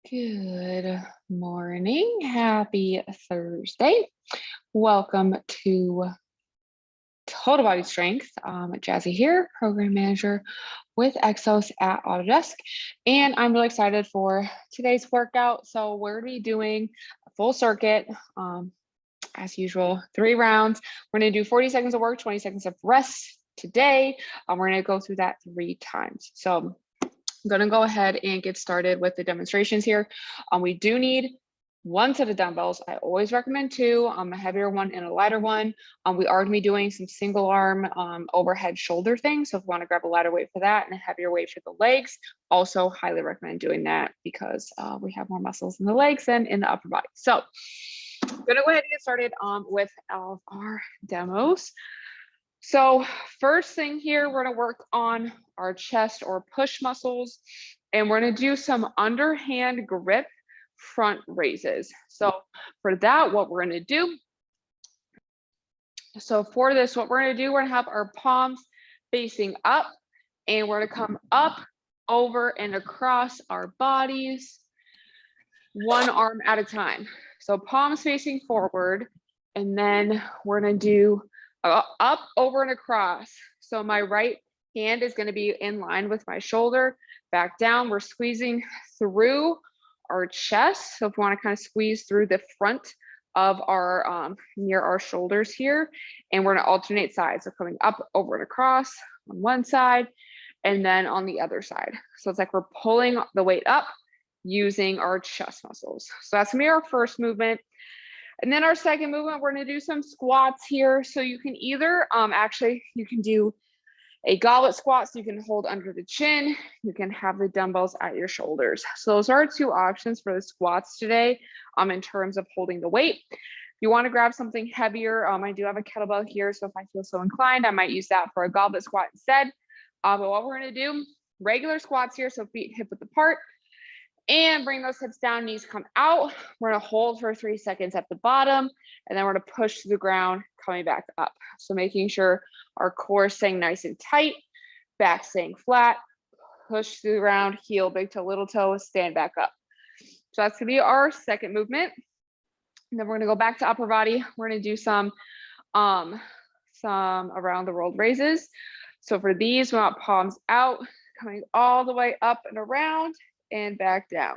Good morning. Happy Thursday. Welcome to Total Body Strength. Jazzy here, program manager with Exos at Autodesk. And I'm really excited for today's workout. So we're going to be doing a full circuit, as usual, 3 rounds. We're going to do 40 seconds of work, 20 seconds of rest today. We're going to go through that 3 times. So I'm going to go ahead and get started with the demonstrations here. We do need 1 set of dumbbells. I always recommend 2, a heavier one and a lighter one. We are going to be doing some single arm overhead shoulder things. So if you want to grab a lighter weight for that and a heavier weight for the legs, also highly recommend doing that because we have more muscles in the legs than in the upper body. So I'm going to go ahead and get started with all of our demos. So first thing here, we're going to work on our chest or push muscles, and we're going to do some underhand grip front raises. So for that, what we're going to do, for this, what we're going to do, we're going to have our palms facing up, and we're going to come up, over, and across our bodies, 1 arm at a time. So palms facing forward, and then we're going to do up, over, and across. So my right hand is going to be in line with my shoulder. Back down, we're squeezing through our chest. So if we want to kind of squeeze through the front of our near our shoulders here, and we're going to alternate sides. So coming up, over, and across on one side, and then on the other side. So it's like we're pulling the weight up using our chest muscles. So that's going to be our first movement. And then our second movement, we're going to do some squats here. So you can either you can do a goblet squat, so you can hold under the chin. You can have the dumbbells at your shoulders. So those are 2 options for the squats today in terms of holding the weight. If you want to grab something heavier, I do have a kettlebell here. So if I feel so inclined, I might use that for a goblet squat instead. But what we're going to do, regular squats here. So feet hip width apart. And bring those hips down, knees come out. We're going to hold for 3 seconds at the bottom, and then we're going to push to the ground, coming back up. So making sure our core is staying nice and tight, back staying flat, push to the ground, heel, big toe, little toe, stand back up. So that's going to be our second movement. And then we're going to go back to upper body. We're going to do some around the world raises. So for these, we want palms out, coming all the way up and around, and back down,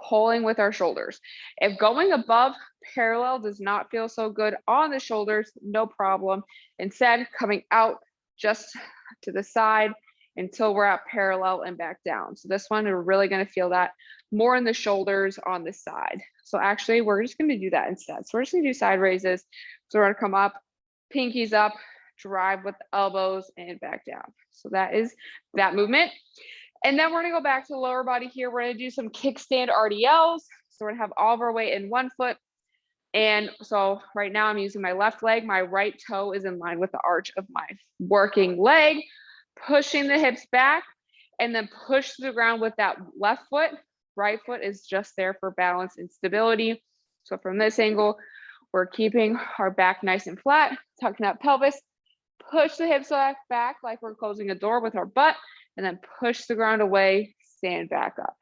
pulling with our shoulders. If going above parallel does not feel so good on the shoulders, no problem. Instead, coming out just to the side until we're at parallel and back down. So this one, we're really going to feel that more in the shoulders on the side. So actually, we're just going to do that instead. So we're just going to do side raises. So we're going to come up, pinkies up, drive with the elbows, and back down. So that is that movement. And then we're going to go back to the lower body here. We're going to do some kickstand RDLs. So we're going to have all of our weight in one foot. And so right now I'm using my left leg. My right toe is in line with the arch of my working leg, pushing the hips back, and then push to the ground with that left foot. Right foot is just there for balance and stability. So from this angle, we're keeping our back nice and flat, tucking up pelvis, push the hips back like we're closing a door with our butt, and then push the ground away, stand back up.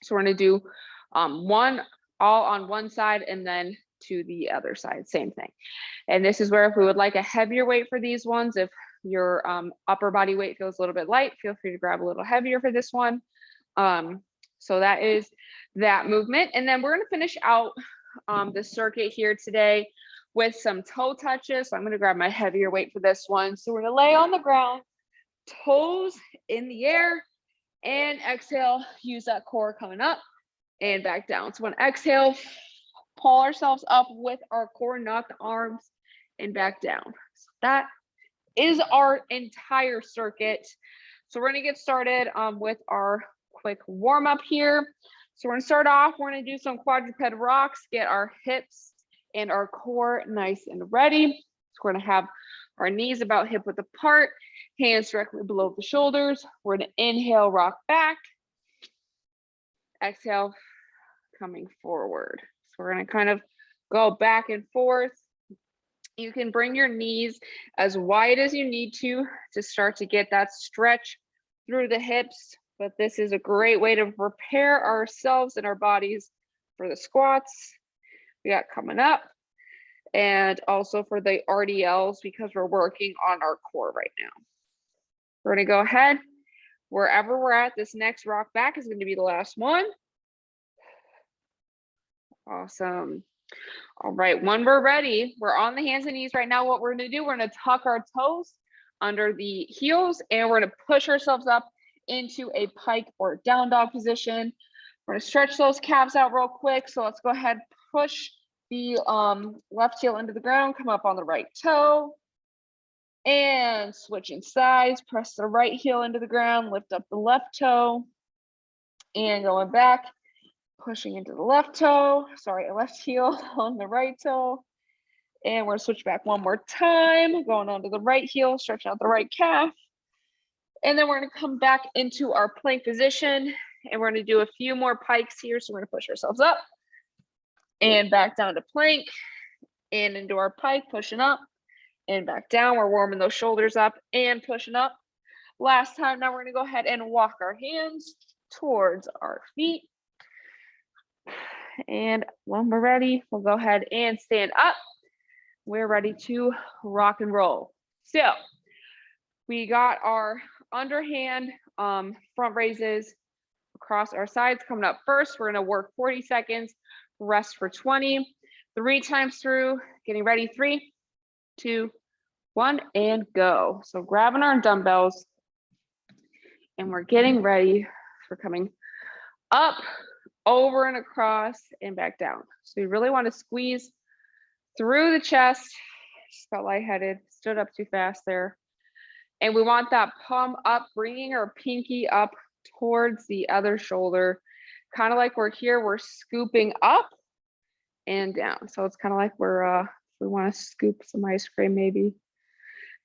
So we're going to do one all on one side and then to the other side, same thing. And this is where if we would like a heavier weight for these ones, if your upper body weight feels a little bit light, feel free to grab a little heavier for this one. So that is that movement. And then we're going to finish out the circuit here today with some toe touches. So I'm going to grab my heavier weight for this one. So we're going to lay on the ground, toes in the air, and exhale, use that core coming up and back down. So when exhale, pull ourselves up with our core, knock the arms and back down. So that is our entire circuit. So we're going to get started with our quick warm up here. So we're going to start off, we're going to do some quadruped rocks, get our hips and our core nice and ready. So we're going to have our knees about hip width apart, hands directly below the shoulders. We're going to inhale, rock back. Exhale, coming forward. So we're going to kind of go back and forth. You can bring your knees as wide as you need to start to get that stretch through the hips. but this is a great way to prepare ourselves and our bodies for the squats we got coming up, and also for the RDLs because we're working on our core right now. We're gonna go ahead, wherever we're at, this next rock back is going to be the last one. Awesome. All right, when we're ready, we're on the hands and knees right now. What we're going to do, we're going to tuck our toes under the heels, and we're going to push ourselves up into a pike or down dog position. We're going to stretch those calves out real quick. So let's go ahead, push the left heel into the ground, come up on the right toe, and switching sides, press the right heel into the ground, lift up the left toe, and going back, pushing into the left toe, left heel on the right toe. And we're gonna switch back one more time, going onto the right heel, stretch out the right calf. And then we're gonna come back into our plank position, and we're gonna do a few more pikes here. So we're gonna push ourselves up and back down to plank and into our pike, pushing up and back down. We're warming those shoulders up and pushing up. Last time, now we're gonna go ahead and walk our hands towards our feet. And when we're ready, we'll go ahead and stand up. We're ready to rock and roll. So we got our underhand front raises across our sides coming up first. We're gonna work 40 seconds, rest for 20, 3 times through, getting ready, 3, 2, 1, and go. So grabbing our dumbbells, and we're getting ready for coming up, over and across, and back down. So you really want to squeeze through the chest. Just got lightheaded, stood up too fast there. And we want that palm up, bringing our pinky up towards the other shoulder. Kind of like we're here, we're scooping up and down. So it's kind of like we're, we want to scoop some ice cream maybe.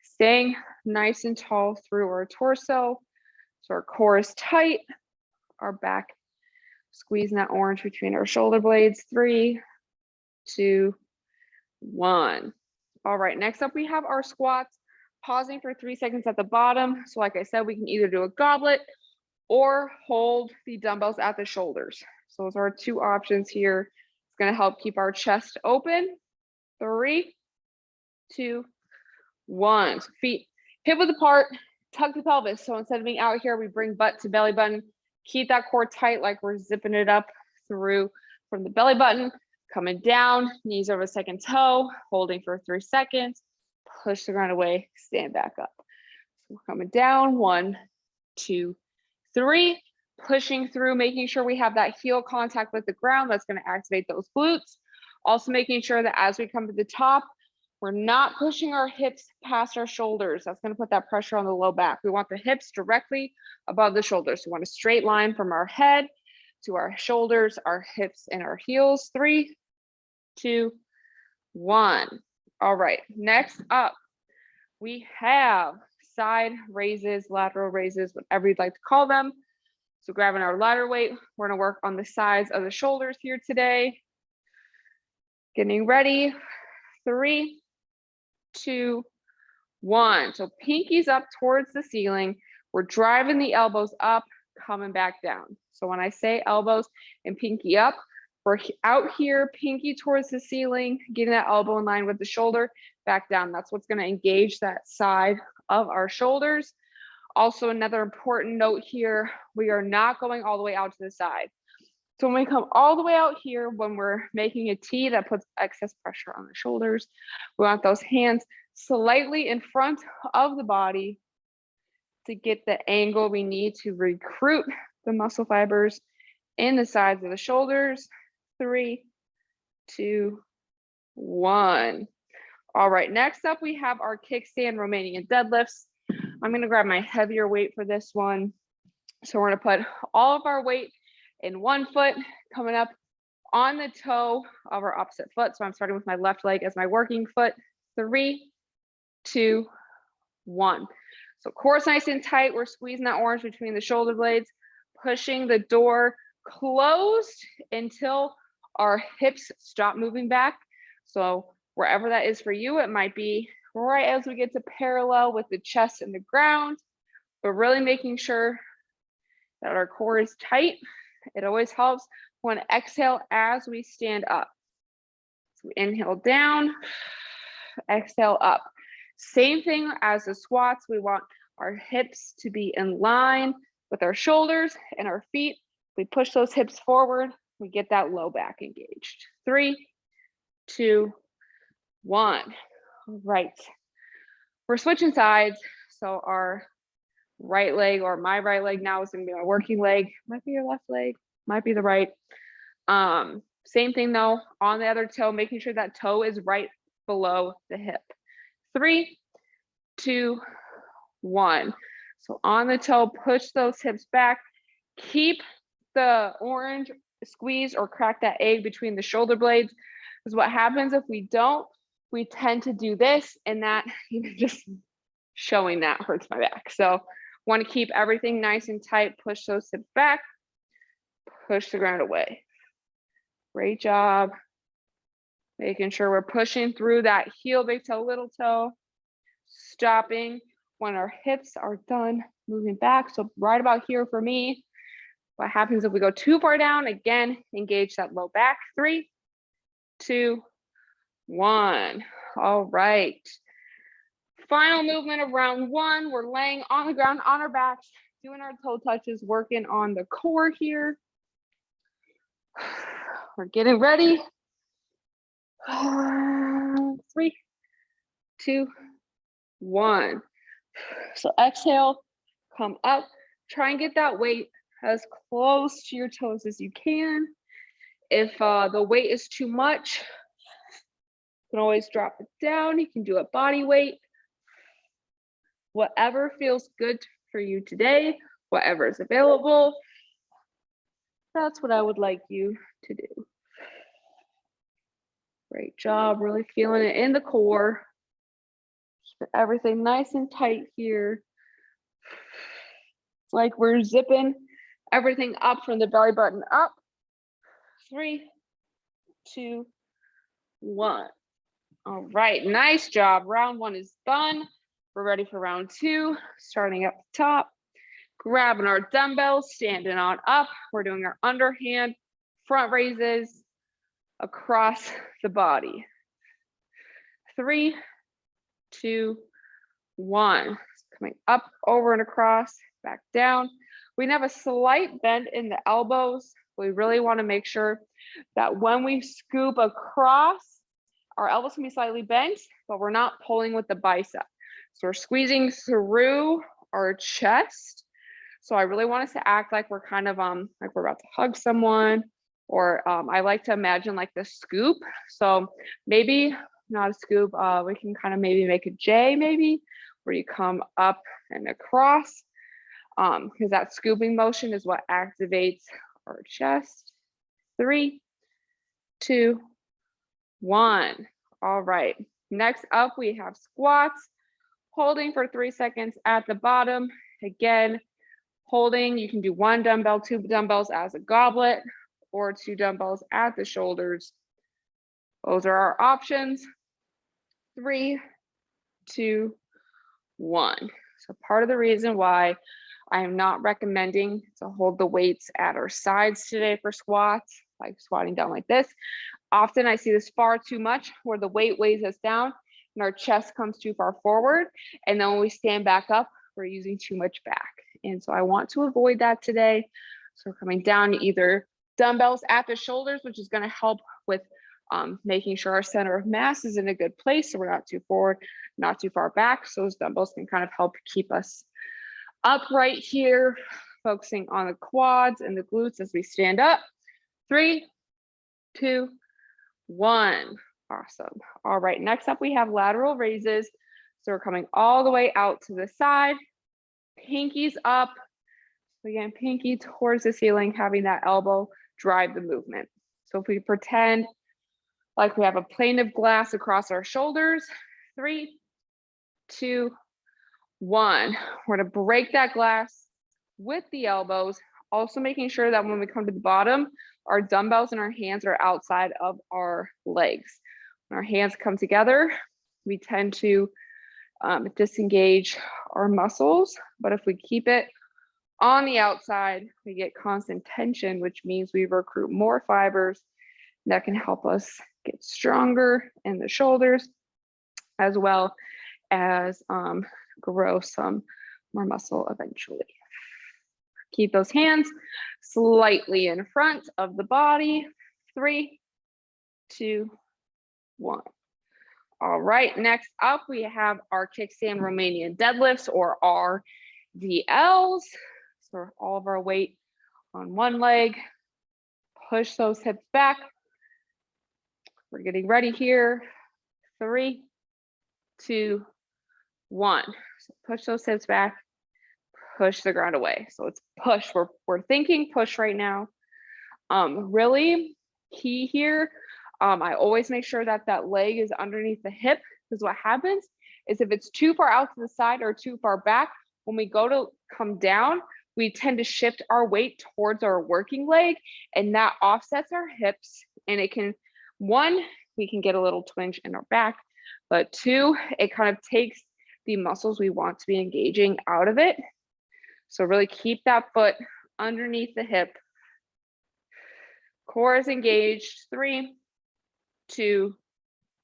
Staying nice and tall through our torso. So our core is tight, our back squeezing that orange between our shoulder blades. 3, 2, 1. All right, next up we have our squats, pausing for 3 seconds at the bottom. So like I said, we can either do a goblet or hold the dumbbells at the shoulders. So those are our 2 options here. It's gonna help keep our chest open. 3, 2, 1. So feet hip width apart, tuck the pelvis. So instead of being out here, we bring butt to belly button. Keep that core tight like we're zipping it up through from the belly button, coming down, knees over the second toe, holding for 3 seconds, push the ground away, stand back up. So we're coming down, 1, 2, 3, pushing through, making sure we have that heel contact with the ground. That's going to activate those glutes. Also making sure that as we come to the top, we're not pushing our hips past our shoulders. That's going to put that pressure on the low back. We want the hips directly above the shoulders. We want a straight line from our head to our shoulders, our hips, and our heels. 3, 2, 1. All right, next up, we have side raises, lateral raises, whatever you'd like to call them. So grabbing our lighter weight, we're going to work on the sides of the shoulders here today. Getting ready. 3, 2, 1. So pinkies up towards the ceiling. We're driving the elbows up, coming back down. So when I say elbows and pinky up, we're out here, pinky towards the ceiling, getting that elbow in line with the shoulder, back down. That's what's going to engage that side of our shoulders. Also, another important note here, we are not going all the way out to the side. So when we come all the way out here, when we're making a T that puts excess pressure on the shoulders, we want those hands slightly in front of the body to get the angle we need to recruit the muscle fibers in the sides of the shoulders. 3, 2, 1. All right, next up we have our kickstand Romanian deadlifts. I'm going to grab my heavier weight for this one. So we're going to put all of our weight in one foot, coming up on the toe of our opposite foot. So I'm starting with my left leg as my working foot. 3, 2, 1. So core's nice and tight. We're squeezing that orange between the shoulder blades, pushing the door closed until our hips stop moving back. So wherever that is for you, it might be right as we get to parallel with the chest and the ground, but really making sure that our core is tight. It always helps. We want to exhale as we stand up. So inhale down, exhale up. Same thing as the squats. We want our hips to be in line with our shoulders and our feet. We push those hips forward, we get that low back engaged. 3, 2, 1. All right. We're switching sides. So our right leg, or my right leg now, is going to be my working leg. Might be your left leg, might be the right. Same thing though, on the other toe, making sure that toe is right below the hip. 3, 2, 1. So on the toe, push those hips back. Keep the orange, squeeze or crack that egg between the shoulder blades. Because what happens if we don't, we tend to do this, and that, even just showing that hurts my back. So want to keep everything nice and tight. Push those hips back, push the ground away. Great job. Making sure we're pushing through that heel, big toe, little toe. Stopping when our hips are done moving back. So right about here for me. What happens if we go too far down? Again, engage that low back. 3, 2, 1. All right. Final movement of round 1. We're laying on the ground on our backs, doing our toe touches, working on the core here. We're getting ready. 3, 2, 1. So exhale, come up, try and get that weight as close to your toes as you can. If the weight is too much, you can always drop it down. You can do a body weight. Whatever feels good for you today, whatever is available, that's what I would like you to do. Great job, really feeling it in the core. Keep everything nice and tight here. It's like we're zipping everything up from the belly button up. 3, 2, 1. All right, nice job. Round 1 is done. We're ready for round 2, starting up the top. Grabbing our dumbbells, standing on up. We're doing our underhand front raises across the body. 3, 2, 1. Coming up, over and across, back down. We have a slight bend in the elbows. We really want to make sure that when we scoop across, our elbows can be slightly bent, but we're not pulling with the bicep. So we're squeezing through our chest. So I really want us to act like we're kind of like we're about to hug someone, or I like to imagine like the scoop. So maybe not a scoop, we can kind of maybe make a J, maybe, where you come up and across, because that scooping motion is what activates our chest. 3, 2, 1. All right, next up we have squats, holding for 3 seconds at the bottom. Again, holding, you can do 1 dumbbell, 2 dumbbells as a goblet, or 2 dumbbells at the shoulders. Those are our options. 3, 2, 1. So part of the reason why I am not recommending to hold the weights at our sides today for squats, like squatting down like this. Often I see this far too much, where the weight weighs us down and our chest comes too far forward. And then when we stand back up, we're using too much back. And so I want to avoid that today. So we're coming down to either dumbbells at the shoulders, which is going to help with making sure our center of mass is in a good place, so we're not too forward, not too far back. So those dumbbells can kind of help keep us upright here, focusing on the quads and the glutes as we stand up. 3, 2, 1. Awesome. All right, next up we have lateral raises. So we're coming all the way out to the side, pinkies up. So again, pinky towards the ceiling, having that elbow drive the movement. So if we pretend like we have a plane of glass across our shoulders, 3, 2, 1. We're gonna break that glass with the elbows, also making sure that when we come to the bottom, our dumbbells and our hands are outside of our legs. When our hands come together, we tend to disengage our muscles, but if we keep it On the outside, we get constant tension, which means we recruit more fibers that can help us get stronger in the shoulders, as well as grow some more muscle eventually. Keep those hands slightly in front of the body. 3, 2, 1. All right, next up, we have our kickstand Romanian deadlifts, or RDLs. So all of our weight on one leg. Push those hips back. We're getting ready here. 3, 2, 1. So push those hips back. Push the ground away. So it's push. We're thinking push right now. Really key here. I always make sure that that leg is underneath the hip, because what happens is if it's too far out to the side or too far back, when we go to come down, we tend to shift our weight towards our working leg, and that offsets our hips. And it can, one, we can get a little twinge in our back, but two, it kind of takes the muscles we want to be engaging out of it. So really keep that foot underneath the hip. Core is engaged. 3, 2,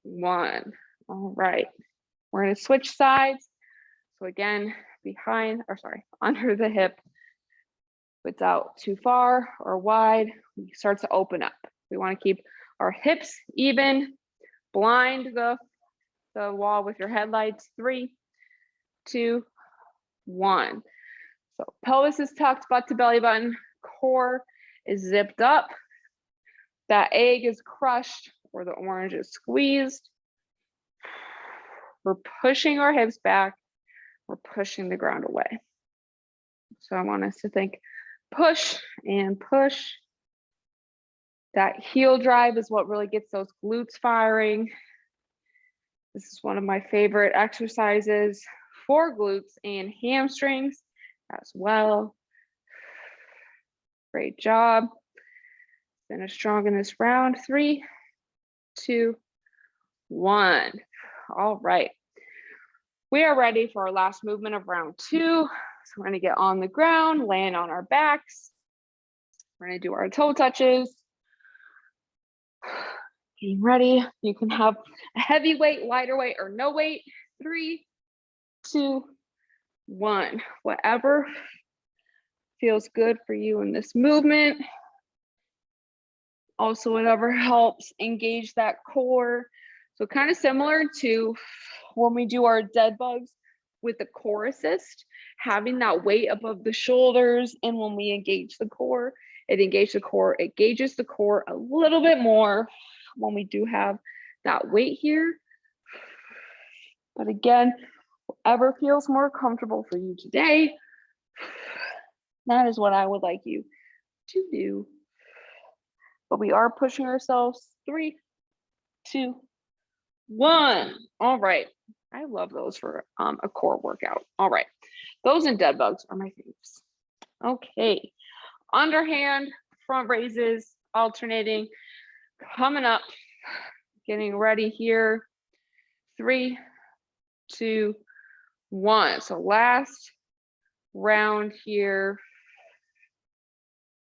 1. All right. We're going to switch sides. So again, behind, or sorry, under the hip, without too far or wide, we start to open up. We want to keep our hips even. Blind the wall with your headlights. 3, 2, 1. So pelvis is tucked, butt to belly button, core is zipped up. That egg is crushed, or the orange is squeezed. We're pushing our hips back. We're pushing the ground away. So I want us to think push and push. That heel drive is what really gets those glutes firing. This is one of my favorite exercises for glutes and hamstrings as well. Great job. Finish strong in this round. 3, 2, 1. All right. We are ready for our last movement of round 2. So we're going to get on the ground, land on our backs. We're going to do our toe touches. Getting ready. You can have a heavy weight, lighter weight, or no weight. 3, 2, 1. Whatever feels good for you in this movement. Also, whatever helps engage that core. So kind of similar to when we do our dead bugs with the core assist, having that weight above the shoulders. And when we engage the core, it engages the core a little bit more when we do have that weight here. But again, whatever feels more comfortable for you today, that is what I would like you to do. But we are pushing ourselves. 3, 2, 1. All right. I love those for a core workout. All right. Those and dead bugs are my favorites. Okay. Underhand, front raises, alternating, coming up, getting ready here. 3, 2, 1. So last round here.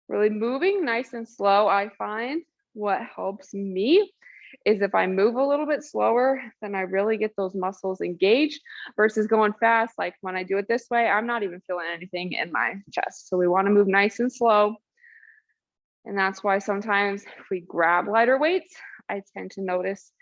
Really moving nice and slow. I find what helps me is if I move a little bit slower, then I really get those muscles engaged versus going fast. Like when I do it this way, I'm not even feeling anything in my chest. So we want to move nice and slow. And that's why sometimes if we grab lighter weights, I tend to notice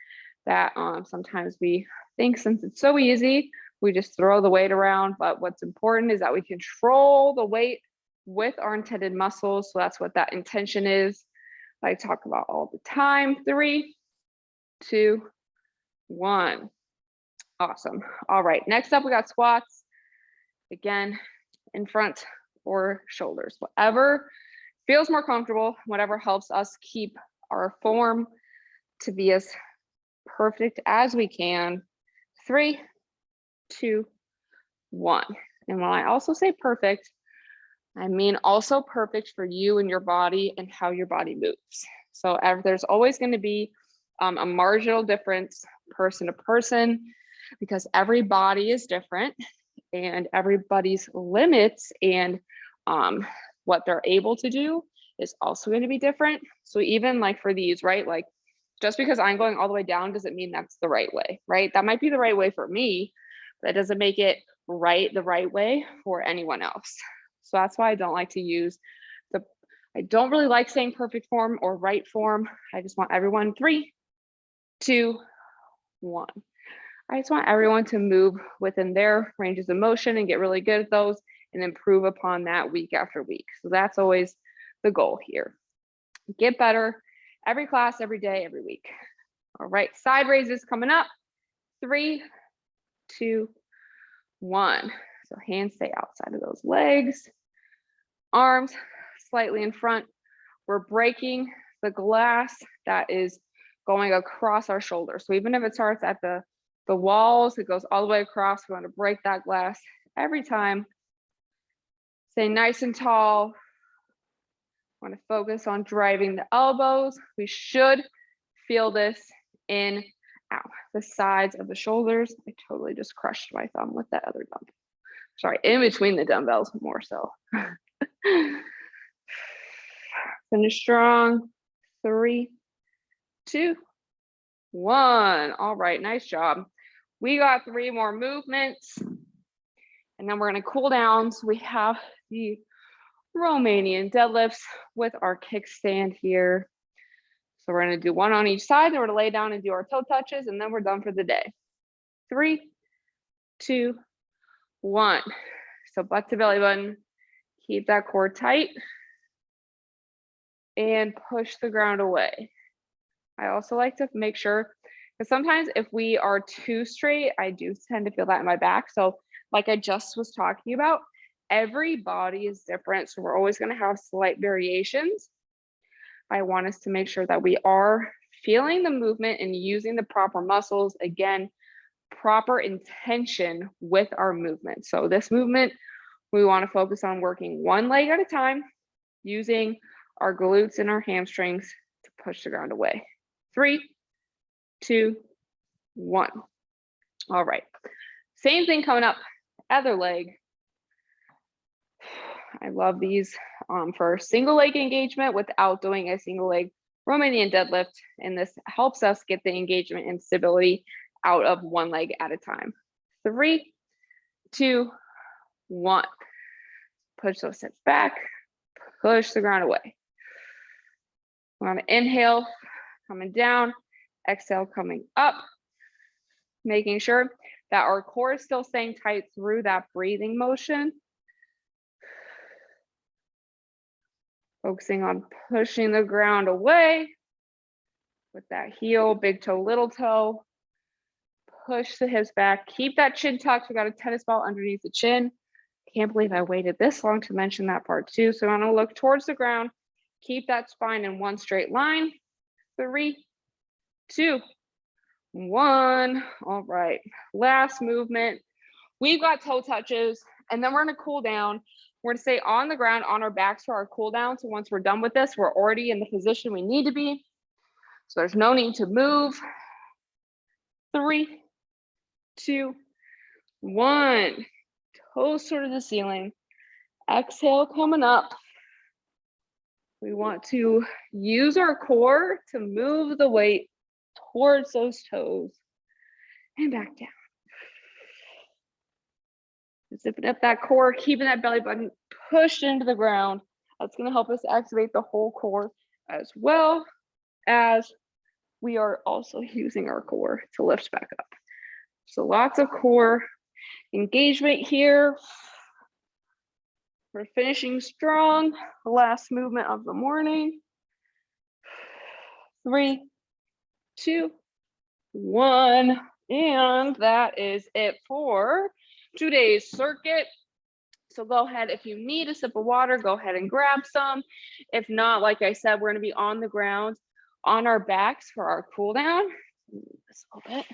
that sometimes we think since it's so easy, we just throw the weight around. But what's important is that we control the weight with our intended muscles. So that's what that intention is. I talk about all the time. 3, 2, 1. Awesome. All right. Next up, we got squats. Again, in front or shoulders, whatever feels more comfortable, whatever helps us keep our form to be as perfect as we can. 3, 2, 1. And when I also say perfect, I mean also perfect for you and your body and how your body moves. So there's always going to be a marginal difference person to person, because every body is different and everybody's limits and what they're able to do is also going to be different. So even like for these, right, like just because I'm going all the way down doesn't mean that's the right way, right? That might be the right way for me, but that doesn't make it the right way for anyone else. So that's why I don't like to use I don't really like saying perfect form or right form. I just want everyone 3, 2, 1. I just want everyone to move within their ranges of motion and get really good at those and improve upon that week after week. So that's always the goal here. Get better every class, every day, every week. All right, side raises coming up. 3, 2, 1. So hands stay outside of those legs. Arms slightly in front. We're breaking the glass that is going across our shoulders. So even if it starts at the walls, it goes all the way across. We want to break that glass every time. Stay nice and tall. Want to focus on driving the elbows. We should feel this in the sides of the shoulders. I totally just crushed my thumb with that other dumbbell. Sorry, in between the dumbbells more so. Finish strong. 3, 2, 1. All right, nice job. We got 3 more movements, and then we're going to cool down. So we have the Romanian deadlifts with our kickstand here. So we're going to do 1 on each side, then we're going to lay down and do our toe touches, and then we're done for the day. 3, 2, 1. So butt to belly button. Keep that core tight and push the ground away. I also like to make sure, because sometimes if we are too straight, I do tend to feel that in my back. So like I just was talking about, every body is different. So we're always going to have slight variations. I want us to make sure that we are feeling the movement and using the proper muscles. Again, proper intention with our movement. So this movement, we want to focus on working one leg at a time, using our glutes and our hamstrings to push the ground away. 3, 2, 1. All right. Same thing coming up, other leg. I love these for single leg engagement without doing a single leg Romanian deadlift. And this helps us get the engagement and stability out of one leg at a time. 3, 2, 1. Push those hips back, push the ground away. We're going to inhale, coming down, exhale, coming up, making sure that our core is still staying tight through that breathing motion. Focusing on pushing the ground away with that heel, big toe, little toe. Push the hips back, keep that chin tucked. We got a tennis ball underneath the chin. Can't believe I waited this long to mention that part too. So I'm gonna look towards the ground, keep that spine in one straight line. 3, 2, 1. All right, last movement. We've got toe touches, and then we're gonna cool down. We're gonna stay on the ground on our backs for our cool down. So once we're done with this, we're already in the position we need to be. So there's no need to move. 3, 2, 1. Toes toward the ceiling. Exhale, coming up. We want to use our core to move the weight towards those toes and back down. Zipping up that core, keeping that belly button pushed into the ground. That's going to help us activate the whole core, as well as we are also using our core to lift back up. So lots of core engagement here. We're finishing strong. The last movement of the morning. 3, 2, 1. And that is it for today's circuit. So go ahead, if you need a sip of water, go ahead and grab some. If not, like I said, we're going to be on the ground on our backs for our cool down. This a little bit.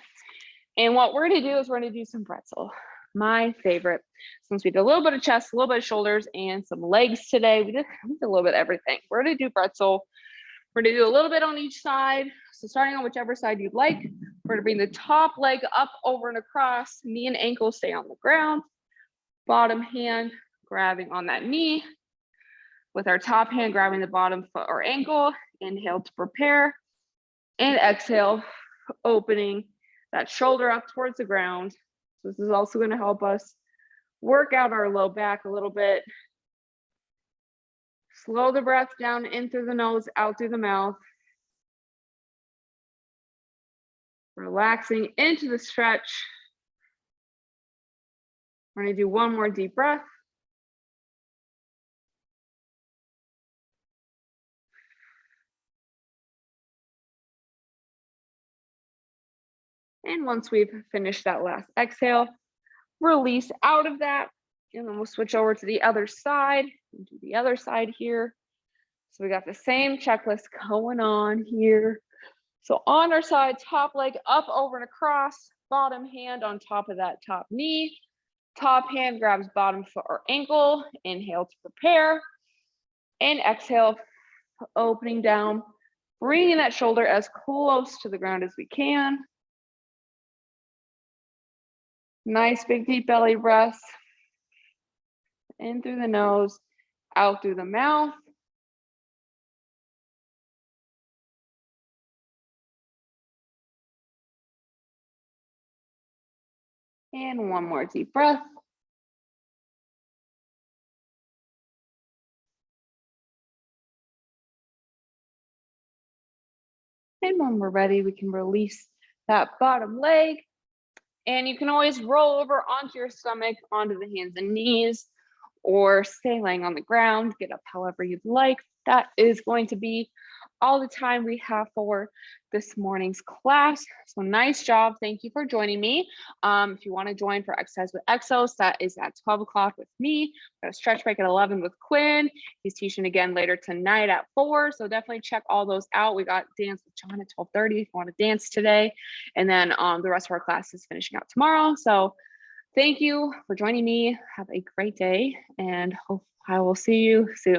And what we're going to do is we're going to do some pretzel. My favorite, since we did a little bit of chest, a little bit of shoulders, and some legs today. We did a little bit of everything. We're going to do pretzel. We're going to do a little bit on each side. So starting on whichever side you'd like, we're going to bring the top leg up, over, and across. Knee and ankle stay on the ground. Bottom hand grabbing on that knee. with our top hand grabbing the bottom foot or ankle. Inhale to prepare, and exhale, opening that shoulder up towards the ground. So this is also going to help us work out our low back a little bit. Slow the breath down in through the nose, out through the mouth. Relaxing into the stretch. We're going to do one more deep breath. And once we've finished that last exhale, release out of that. And then we'll switch over to the other side and do the other side here. So we got the same checklist going on here. So on our side, top leg up, over and across, bottom hand on top of that top knee. Top hand grabs bottom foot or ankle. Inhale to prepare. And exhale, opening down, bringing that shoulder as close to the ground as we can. Nice big deep belly breath. In through the nose, out through the mouth. And one more deep breath. And when we're ready, we can release that bottom leg. And you can always roll over onto your stomach, onto the hands and knees, or stay laying on the ground, get up however you'd like. That is going to be all the time we have for this morning's class. So nice job. Thank you for joining me. If you want to join for Exercise with Exos, that is at 12 o'clock with me. Got a stretch break at 11 with Quinn. He's teaching again later tonight at 4. So definitely check all those out. We got dance with John at 12:30 if you want to dance today. And then the rest of our class is finishing out tomorrow. So thank you for joining me. Have a great day, and hope I will see you soon.